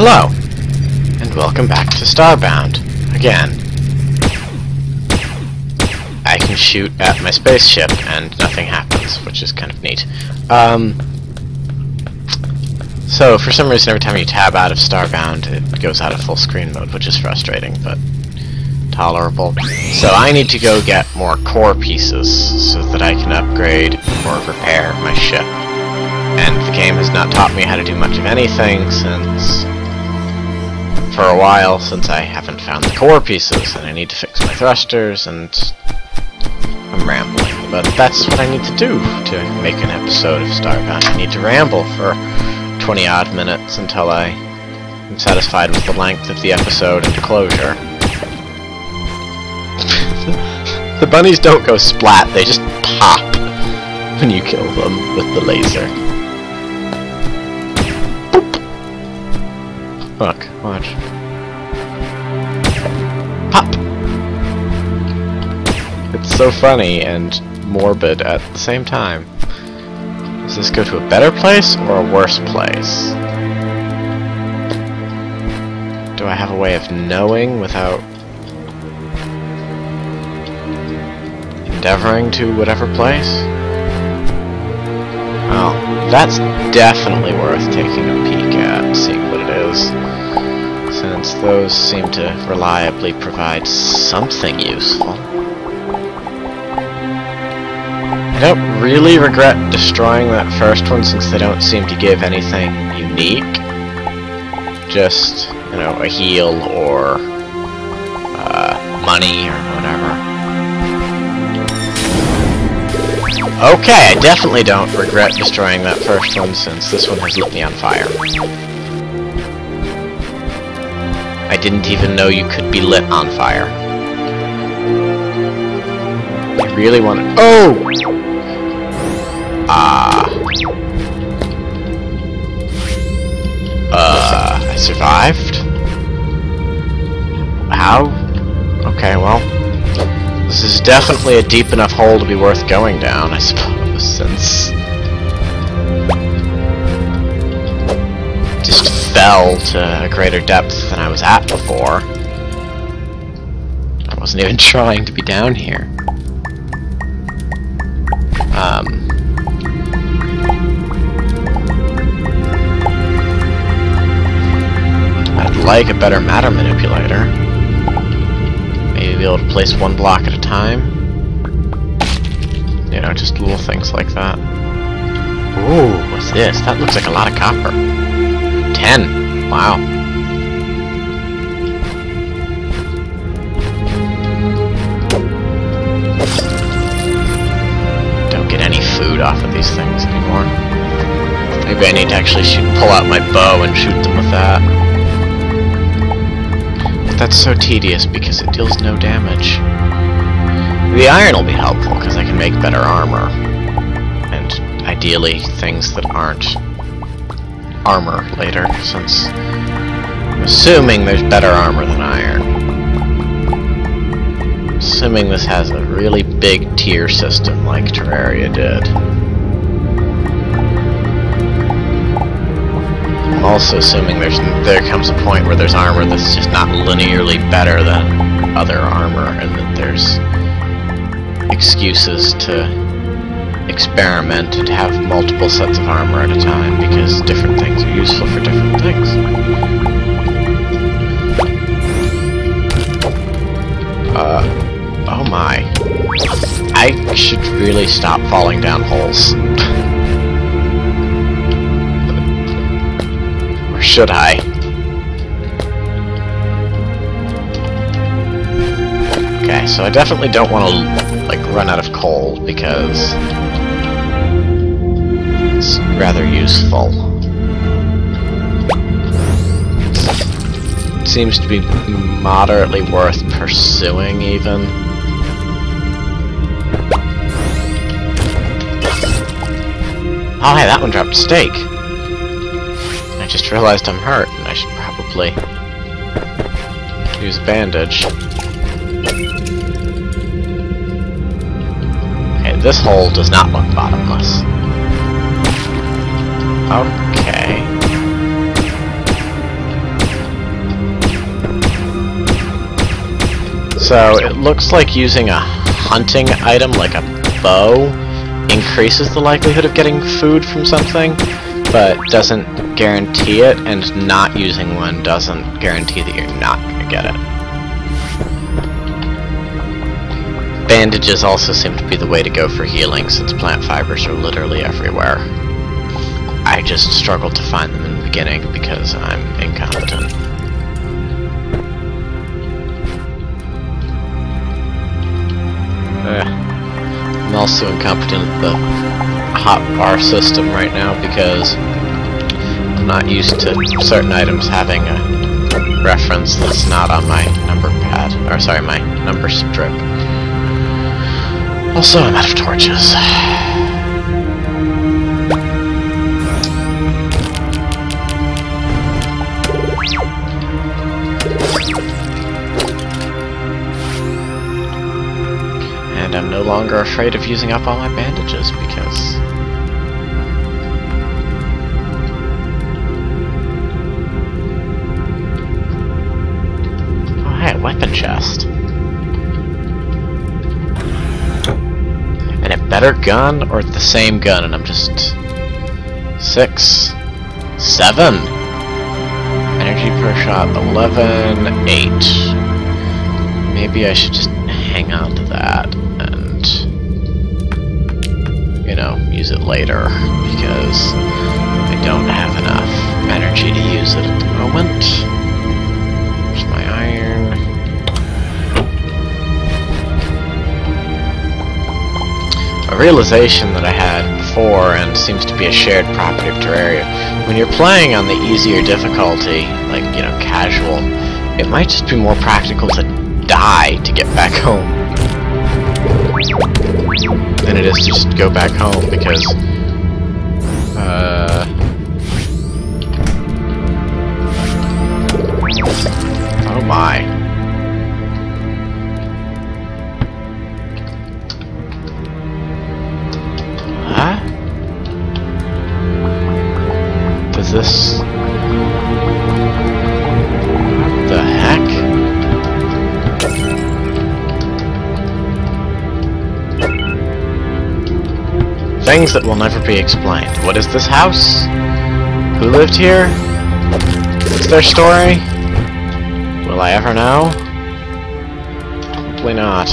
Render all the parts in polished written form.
Hello, and welcome back to Starbound. Again, I can shoot at my spaceship and nothing happens, which is kind of neat. So, for some reason, every time you tab out of Starbound, it goes out of full screen mode, which is frustrating, but tolerable. So I need to go get more core pieces so that I can upgrade or repair my ship. And the game has not taught me how to do much of anything for a while, since I haven't found the core pieces, and I need to fix my thrusters, and I'm rambling. But that's what I need to do to make an episode of Starbound. I need to ramble for 20-odd minutes until I am satisfied with the length of the episode and closure. The bunnies don't go splat, they just pop when you kill them with the laser. Look, watch. Pop! It's so funny and morbid at the same time. Does this go to a better place or a worse place? Do I have a way of knowing without endeavoring to whatever place? Well, that's definitely worth taking a peek at, seeing what it is, since those seem to reliably provide something useful. I don't really regret destroying that first one, since they don't seem to give anything unique. Just, you know, a heal or money or whatever. Okay, I definitely don't regret destroying that first one, since this one has lit me on fire. I didn't even know you could be lit on fire. I really want to— oh! I survived? How? Okay, well, this is definitely a deep enough hole to be worth going down, I suppose, since just fell to a greater depth than I was at before. I wasn't even trying to be down here. I'd like a better matter manipulator. Maybe be able to place one block at a time. You know, just little things like that. Ooh, what's this? That looks like a lot of copper. 10! Wow. Don't get any food off of these things anymore. Maybe I need to actually pull out my bow and shoot them with that. That's so tedious because it deals no damage. The iron will be helpful because I can make better armor. And ideally things that aren't armor later, since I'm assuming there's better armor than iron. Assuming this has a really big tier system like Terraria did. I'm also assuming there comes a point where there's armor that's just not linearly better than other armor, and that there's excuses to experiment and have multiple sets of armor at a time, because different things are useful for different things. Oh my. I should really stop falling down holes. Should I? Okay, so I definitely don't want to, like, run out of coal, because it's rather useful. It seems to be moderately worth pursuing, even. Oh, hey, that one dropped a steak. I just realized I'm hurt, and I should probably use a bandage. Okay, this hole does not look bottomless. Okay. So it looks like using a hunting item like a bow increases the likelihood of getting food from something, but doesn't guarantee it, and not using one doesn't guarantee that you're not going to get it. Bandages also seem to be the way to go for healing, since plant fibers are literally everywhere. I just struggled to find them in the beginning because I'm incompetent. I'm also incompetent at the hotbar system right now because I'm not used to certain items having a reference that's not on my number pad, or sorry, my number strip. Also, I'm out of torches. And I'm no longer afraid of using up all my bandages because... Oh hey, a weapon chest. And a better gun, or the same gun, and I'm just... 6, 7. Energy per shot, 11, 8. Maybe I should just hang on to that and, you know, use it later, because I don't have enough energy to use it at the moment. There's my iron. A realization that I had before, and seems to be a shared property of Terraria, when you're playing on the easier difficulty, like, you know, casual, it might just be more practical to die to get back home than it is to just go back home, because oh my. Huh? Does this... What the heck? Things that will never be explained. What is this house? Who lived here? What's their story? Will I ever know? Probably not.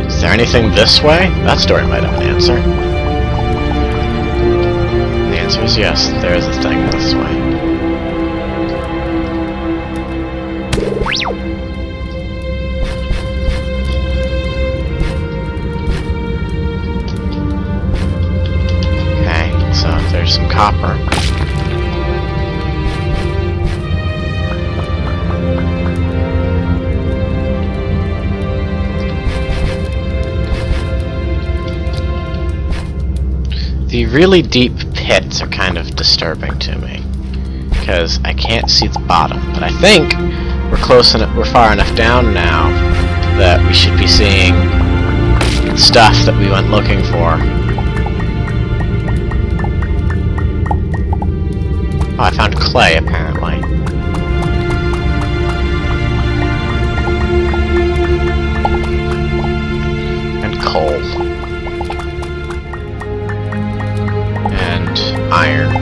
Is there anything this way? That story might have an answer. The answer is yes, there is a thing this way. Okay, so there's some copper. The really deep pits are kind of disturbing to me, because I can't see the bottom, but I think we're far enough down now that we should be seeing stuff that we went looking for. Oh, I found clay, apparently. And coal. And iron.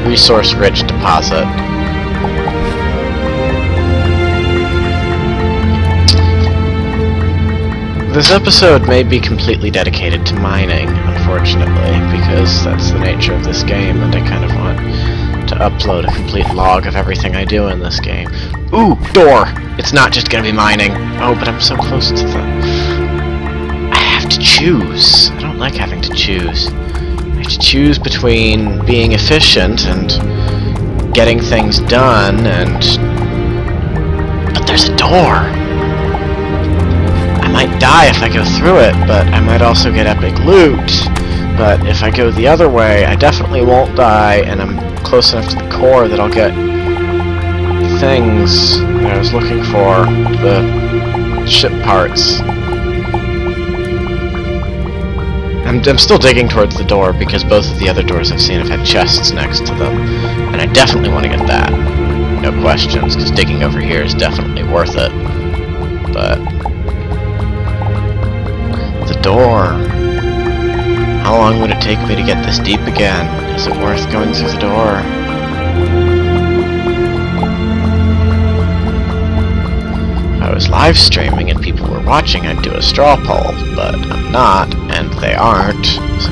Resource-rich deposit. This episode may be completely dedicated to mining, unfortunately, because that's the nature of this game, and I kind of want to upload a complete log of everything I do in this game. Ooh, door! It's not just gonna be mining. Oh, but I'm so close to the... I have to choose. I don't like having to choose. I have to choose between being efficient and getting things done, and... But there's a door! I might die if I go through it, but I might also get epic loot. But if I go the other way, I definitely won't die, and I'm close enough to the core that I'll get things that I was looking for. The ship parts. I'm still digging towards the door because both of the other doors I've seen have had chests next to them. And I definitely want to get that. No questions, because digging over here is definitely worth it. But... the door... how long would it take me to get this deep again? Is it worth going through the door? If I was live streaming and people were watching, I'd do a straw poll, but I'm not, and they aren't, so...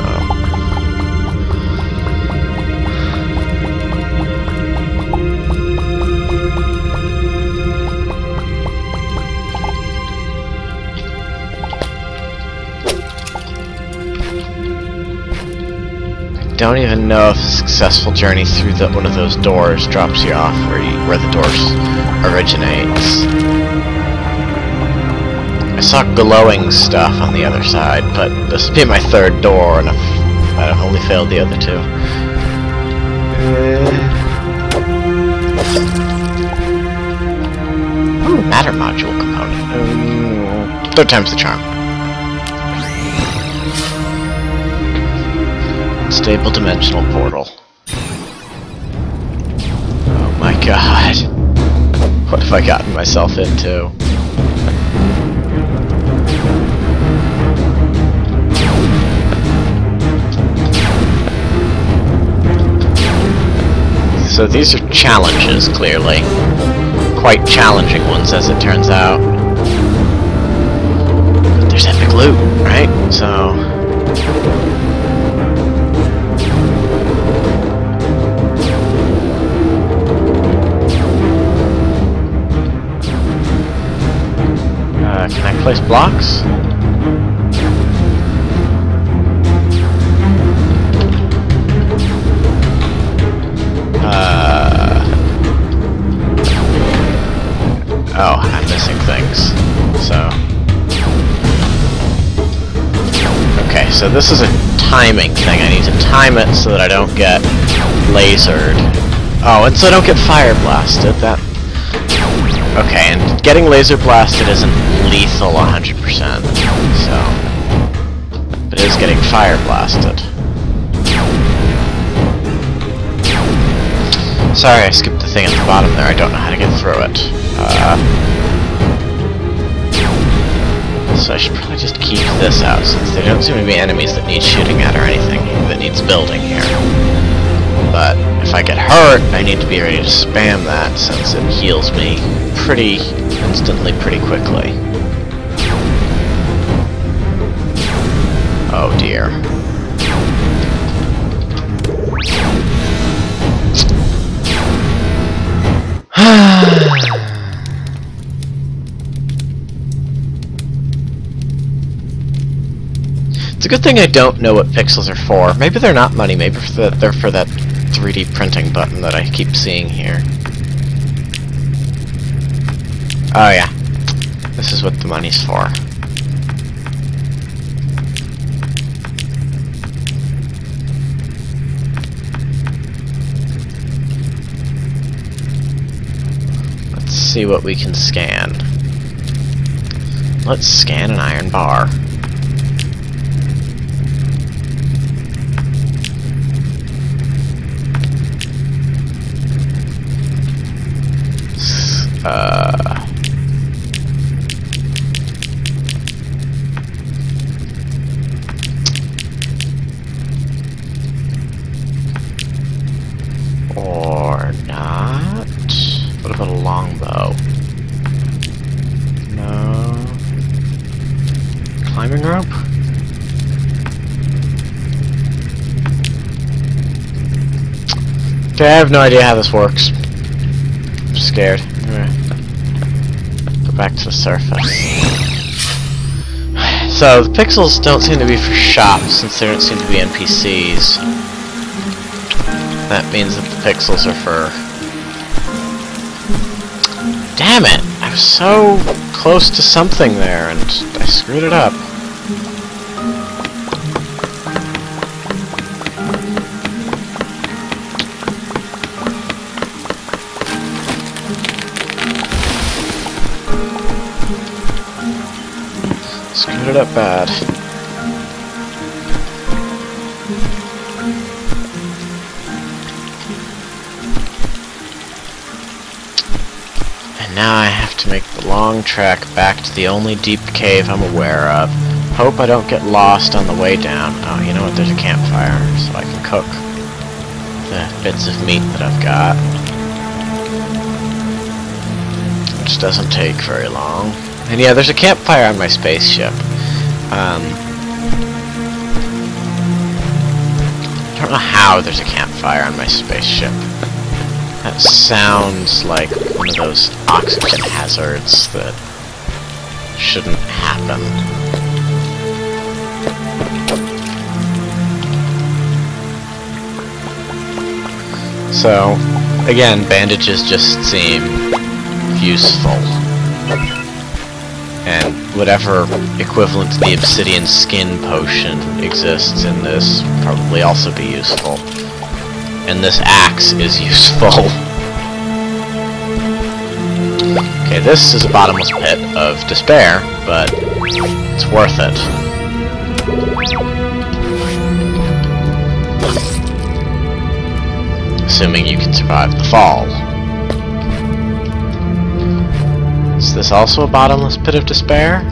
don't even know if a successful journey through one of those doors drops you off where the doors originates. I saw glowing stuff on the other side, but this will be my third door, and I've only failed the other two. Ooh, matter module component. Third time's the charm. Stable dimensional portal. Oh my god. What have I gotten myself into? So these are challenges, clearly. Quite challenging ones, as it turns out. But there's epic loot, right? So... can I place blocks? Oh, I'm missing things. So... okay, so this is a timing thing. I need to time it so that I don't get lasered. Oh, and so I don't get fire blasted. That... okay, and getting laser blasted isn't lethal 100%, so... but it is getting fire blasted. Sorry, I skipped the thing at the bottom there. I don't know how to get through it. So I should probably just keep this out, since there don't seem to be enemies that need shooting at or anything that needs building here. But if I get hurt, I need to be ready to spam that, since it heals me pretty instantly, pretty quickly. Oh dear. It's a good thing I don't know what pixels are for. Maybe they're not money, maybe they're for that 3D printing button that I keep seeing here. Oh yeah, this is what the money's for. Let's see what we can scan. Let's scan an iron bar. Or not? What about a longbow? No. Climbing rope? Okay, I have no idea how this works. I'm scared. Go back to the surface. So, the pixels don't seem to be for shops, since there don't seem to be NPCs. That means that the pixels are for... damn it! I was so close to something there, and I screwed it up. started up bad. And now I have to make the long trek back to the only deep cave I'm aware of. Hope I don't get lost on the way down. Oh, you know what? There's a campfire, so I can cook the bits of meat that I've got. Which doesn't take very long. And yeah, there's a campfire on my spaceship. I don't know how there's a campfire on my spaceship. That sounds like one of those oxygen hazards that shouldn't happen. So, again, bandages just seem useful. And whatever equivalent to the obsidian skin potion exists in this would probably also be useful. And this axe is useful. Okay, this is a bottomless pit of despair, but it's worth it. Assuming you can survive the fall. Is this also a bottomless pit of despair?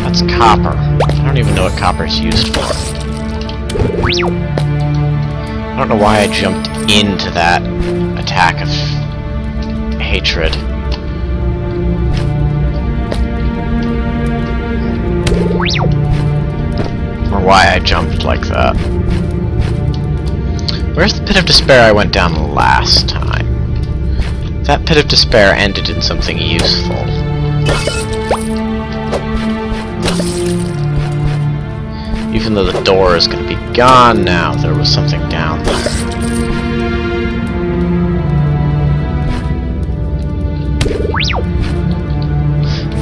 That's copper. I don't even know what copper is used for. I don't know why I jumped into that attack of hatred. Or why I jumped like that. Where's the pit of despair I went down last time? That pit of despair ended in something useful. Even though the door is going to be gone now, there was something down there.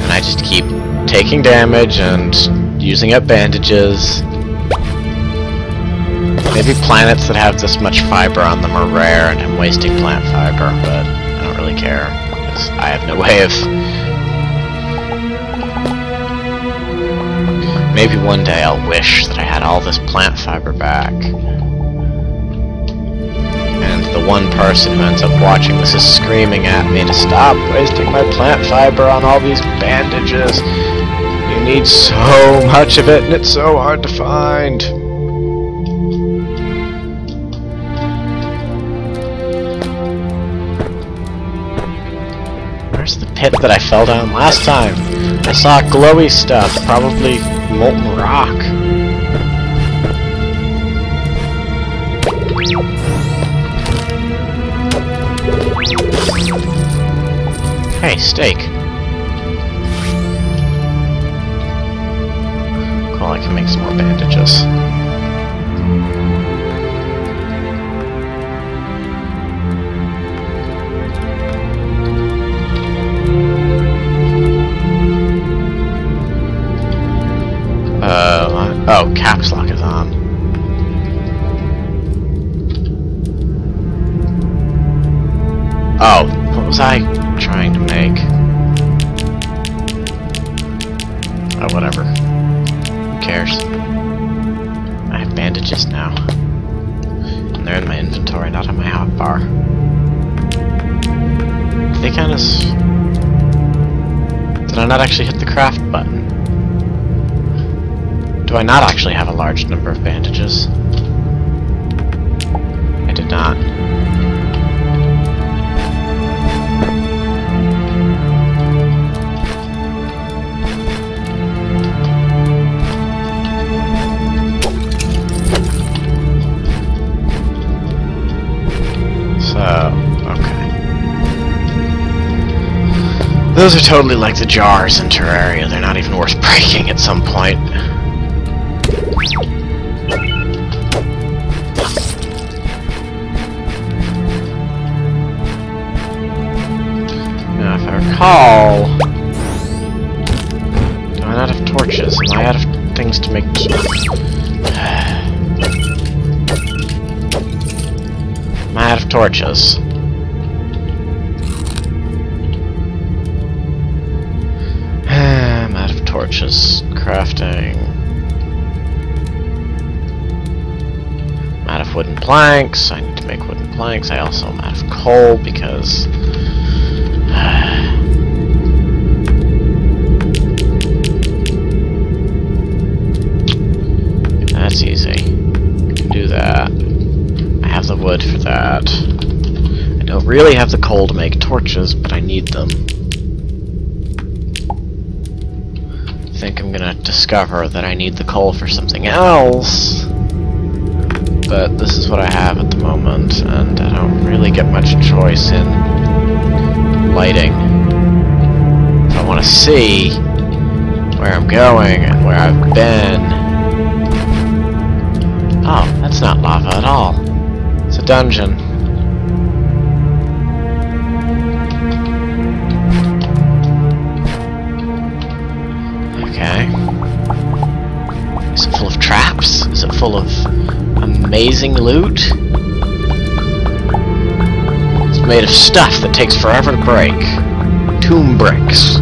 And I just keep taking damage and using up bandages. Maybe planets that have this much fiber on them are rare and I'm wasting plant fiber, but I don't really care, because I have no way of... Maybe one day I'll wish that I had all this plant fiber back. And the one person who ends up watching this is screaming at me to stop wasting my plant fiber on all these bandages. You need so much of it and it's so hard to find. Where's the pit that I fell down last time? I saw glowy stuff, probably molten rock. Hey, steak. Cool, I can make some more bandages. Oh, caps lock is on. Oh, what was I trying to make? Oh, whatever. Who cares? I have bandages now. And they're in my inventory, not on my hotbar. They kinda Did I not actually hit the craft button? Do I not actually have a large number of bandages? I did not. So, okay. Those are totally like the jars in Terraria. They're not even worth breaking at some point. Now, if I recall... Do I not have torches? Am I out of things to make... Am I out of torches? torches. Crafting. I'm out of wooden planks. I need to make wooden planks. I also am out of coal because... That's easy. Can do that. I have the wood for that. I don't really have the coal to make torches, but I need them. I think I'm gonna discover that I need the coal for something else. But this is what I have at the moment, and I don't really get much choice in lighting. If I want to see where I'm going and where I've been... Oh, that's not lava at all. It's a dungeon. Okay. Is it full of traps? Is it full of amazing loot? It's made of stuff that takes forever to break. Tomb bricks.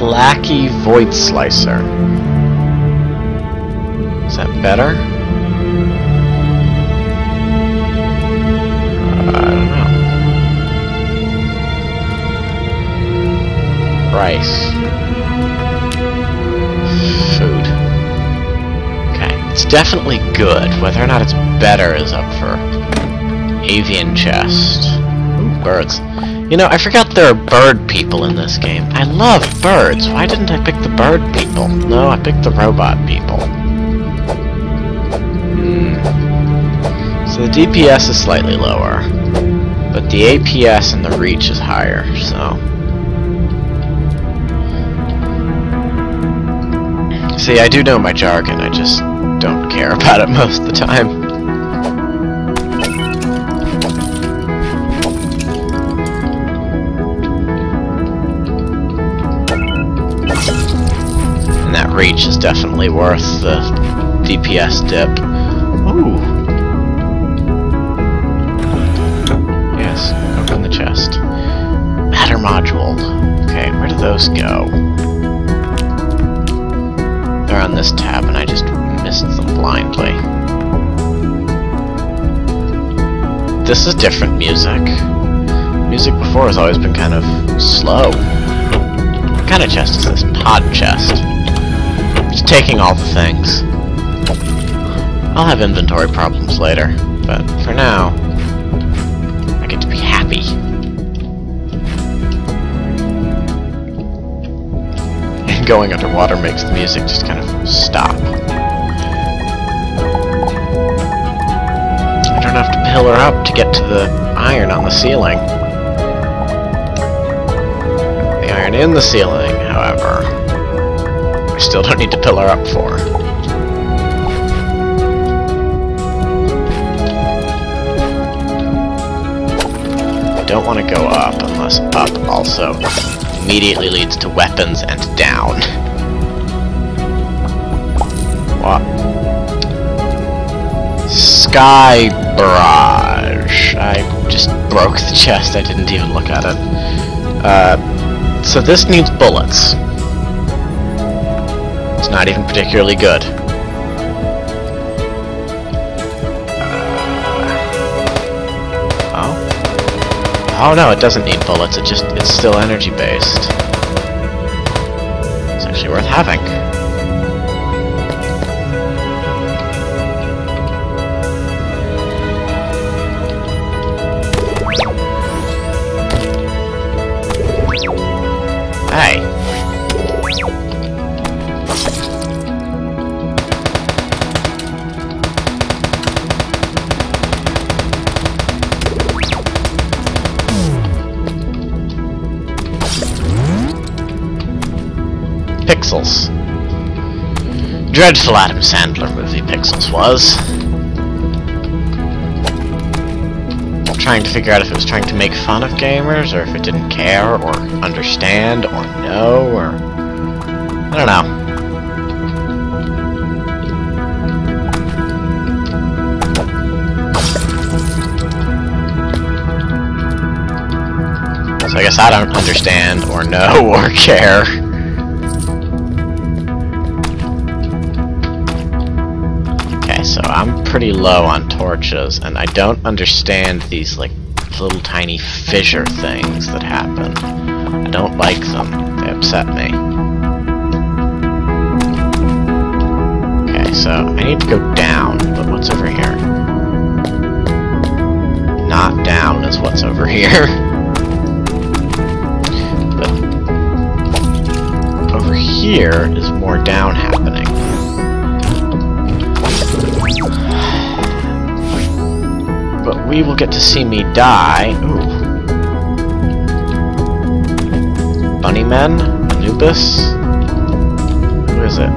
Lackey Void Slicer. Is that better? I don't know. Rice. Food. Okay, it's definitely good. Whether or not it's better is up for avian chest. Ooh, birds. You know, I forgot there are bird people in this game. I love birds. Why didn't I pick the bird people? No, I picked the robot people. So the DPS is slightly lower, but the APS and the reach is higher, so... See, I do know my jargon, I just don't care about it most of the time. Reach is definitely worth the DPS dip. Ooh. Yes, open the chest. Matter module. Okay, where do those go? They're on this tab and I just missed them blindly. This is different music. Music before has always been kind of slow. What kind of chest is this? Pod chest. Just taking all the things. I'll have inventory problems later, but for now, I get to be happy. And going underwater makes the music just kind of stop. I don't have to pillar up to get to the iron on the ceiling. The iron in the ceiling, however, I still don't need to pillar up for. I don't want to go up unless up also immediately leads to weapons and down. What? Sky Barrage. I just broke the chest, I didn't even look at it. So this needs bullets. It's not even particularly good. Oh no, it doesn't need bullets, it's still energy based. It's actually worth having. Hey. Pixels. Dreadful Adam Sandler movie Pixels was. Trying to figure out if it was trying to make fun of gamers, or if it didn't care, or understand, or know, or... I don't know. I guess I don't understand, or know, or care. Okay, so I'm pretty low on torches, and I don't understand these, like, little tiny fissure things that happen. I don't like them. They upset me. Okay, so I need to go down, but what's over here? Not down is what's over here. But over here is more down happening. But we will get to see me die. Ooh. Bunnymen? Anubis? Who is it?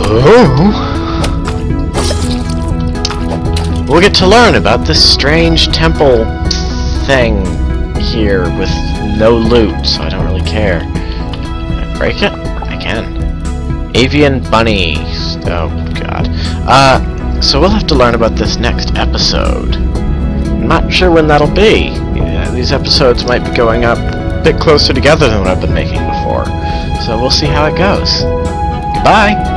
Oh! We'll get to learn about this strange temple thing here with no loot, so I don't really care. Can I break it? I can. Avian bunny. Oh, God. So we'll have to learn about this next episode. I'm not sure when that'll be. Yeah, these episodes might be going up a bit closer together than what I've been making before. So we'll see how it goes. Goodbye!